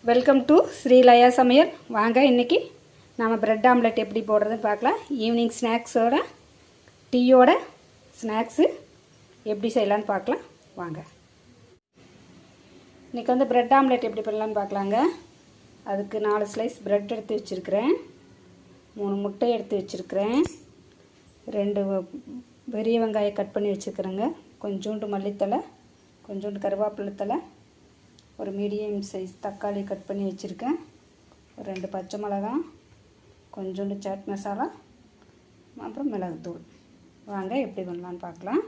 Welcome to Srilaya சமையல். வாங்க இன்றைக்கி நம்ம பிரெட் ஆம்லெட் எப்படி போடுறதுன்னு பார்க்கலாம். ஈவினிங் ஸ்நாக்ஸோட டீயோட ஸ்நாக்ஸு எப்படி செய்யலான்னு பார்க்கலாம். வாங்க இன்றைக்கி வந்து பிரெட் ஆம்லெட் எப்படி பண்ணலான்னு பார்க்கலாங்க. அதுக்கு 4 ஸ்லைஸ் பிரெட் எடுத்து வச்சுருக்கிறேன், 3 முட்டை எடுத்து வச்சுருக்கிறேன், 2 பெரிய வெங்காயம் கட் பண்ணி வச்சுருக்கிறேங்க, கொஞ்சோண்டு மல்லித்தலை, கொஞ்சோண்டு கருவேப்பிலை தலை, ஒரு மீடியம் சைஸ் தக்காளி கட் பண்ணி வச்சுருக்கேன், 2 பச்சை மிளகாய், கொஞ்சோண்டு சாட் மசாலா, அப்புறம் மிளகுத்தூள். வாங்க எப்படி பண்ணலான்னு பார்க்கலாம்.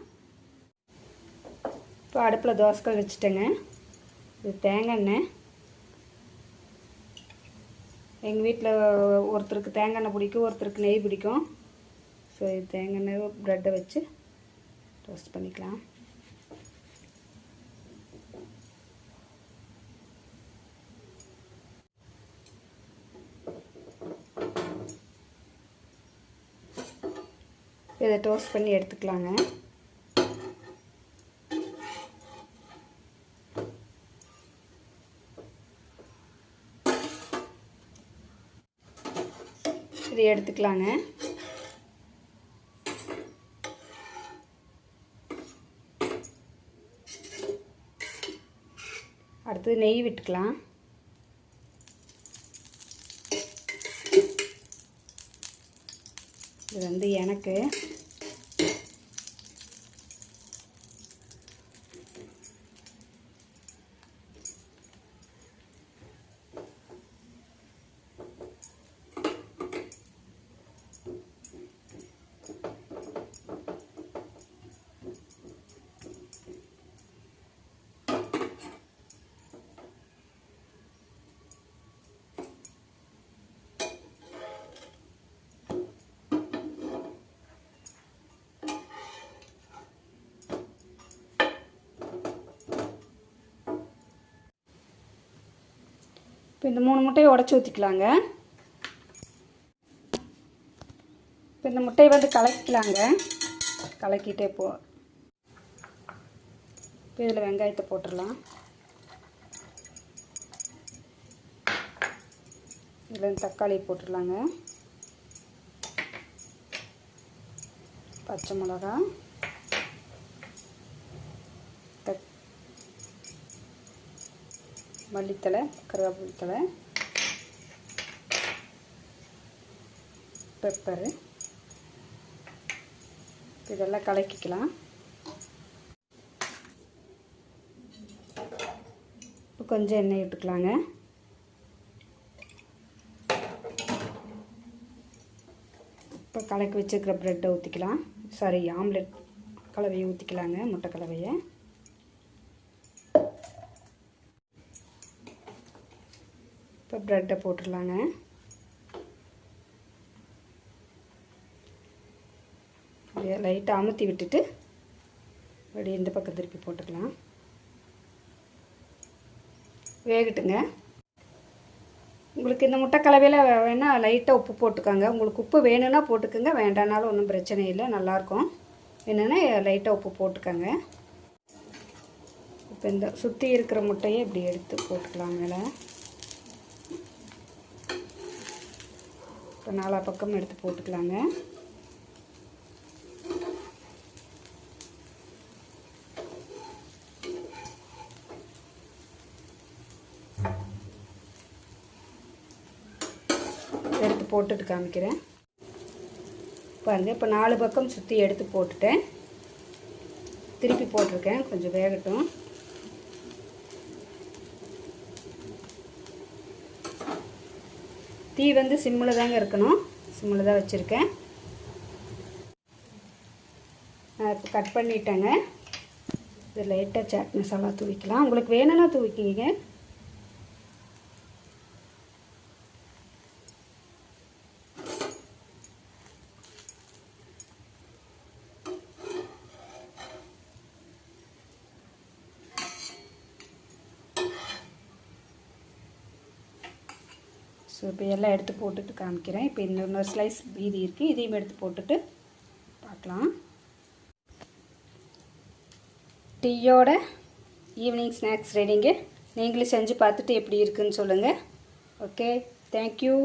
இப்போ அடுப்பில் தோசைக்கல் வச்சுட்டேங்க. இது தேங்காய் எண்ணெய். எங்கள் வீட்டில் ஒருத்தருக்கு தேங்காய் எண்ணெய் பிடிக்கும், ஒருத்தருக்கு நெய் பிடிக்கும். ஸோ இது தேங்காய் எண்ணெய் ப்ரெட்டை வச்சு டோஸ்ட் பண்ணிக்கலாம். இதை டோஸ்ட் பண்ணி எடுத்துக்கலாங்க. இதை எடுத்துக்கலாங்க. அடுத்தது நெய் விட்டுக்கலாம். இது வந்து எனக்கு இப்போ இந்த 3 முட்டையை உடச்சி ஊற்றிக்கலாங்க. இப்போ இந்த முட்டையை வந்து கலக்கிக்கலாங்க. கலக்கிட்டே இப்போ இதில் வெங்காயத்தை போட்டுடலாம். இதில் தக்காளி போட்டுடலாங்க, பச்சை மிளகா, மல்லித்தலை, கருவேப்பிலை தலை, பெப்பரு. இதெல்லாம் கலக்கிக்கலாம். இப்போ கொஞ்சம் எண்ணெய் விட்டுக்கலாங்க. இப்போ கலக்கி வச்சுருக்கிற ப்ரெட்டை ஊற்றிக்கலாம். சாரி, ஆம்லெட் கலவையை ஊற்றிக்கலாங்க, முட்டை கலவையை. இப்போ ப்ரெட்டை போட்டுடலாங்க. லைட்டாக அமுத்தி விட்டுட்டு அப்படியே இந்த பக்கம் திருப்பி போட்டுக்கலாம். வேகட்டுங்க. உங்களுக்கு இந்த முட்டை கலவையில் வேணால் லைட்டாக உப்பு போட்டுக்கோங்க. உங்களுக்கு உப்பு வேணும்னா போட்டுக்கோங்க, வேண்டானாலும் ஒன்றும் பிரச்சனை இல்லை, நல்லாயிருக்கும். என்னென்னா லைட்டாக உப்பு போட்டுக்கோங்க. இப்போ இந்த சுற்றி இருக்கிற முட்டையை இப்படி எடுத்து போட்டுக்கலாம் மேலே. இப்போ 4 பக்கம் எடுத்து போட்டுக்கலாங்க. எடுத்து போட்டுட்டு காமிக்கிறேன் பாருங்கள். இப்போ 4 பக்கம் சுற்றி எடுத்து போட்டுட்டேன், திருப்பி போட்டிருக்கேன். கொஞ்சம் வேகட்டும். தீ வந்து சிம்மில் தாங்க இருக்கணும், சிம்மில் தான் வச்சுருக்கேன். நான் இப்போ கட் பண்ணிட்டேங்க. இது லைட்டாக சாட் மசாலா தூவிக்கலாம். உங்களுக்கு வேணும்னா தூவிக்கிங்க. ஸோ இப்போ எல்லாம் எடுத்து போட்டுட்டு காமிக்கிறேன். இப்போ இன்னொரு ஸ்லைஸ் மீதி இருக்குது, இதையும் எடுத்து போட்டுட்டு பார்க்கலாம். டீயோட ஈவினிங் ஸ்நாக்ஸ் ரெடிங்க. நீங்களும் செஞ்சு பார்த்துட்டு எப்படி இருக்குன்னு சொல்லுங்கள். Okay, thank you.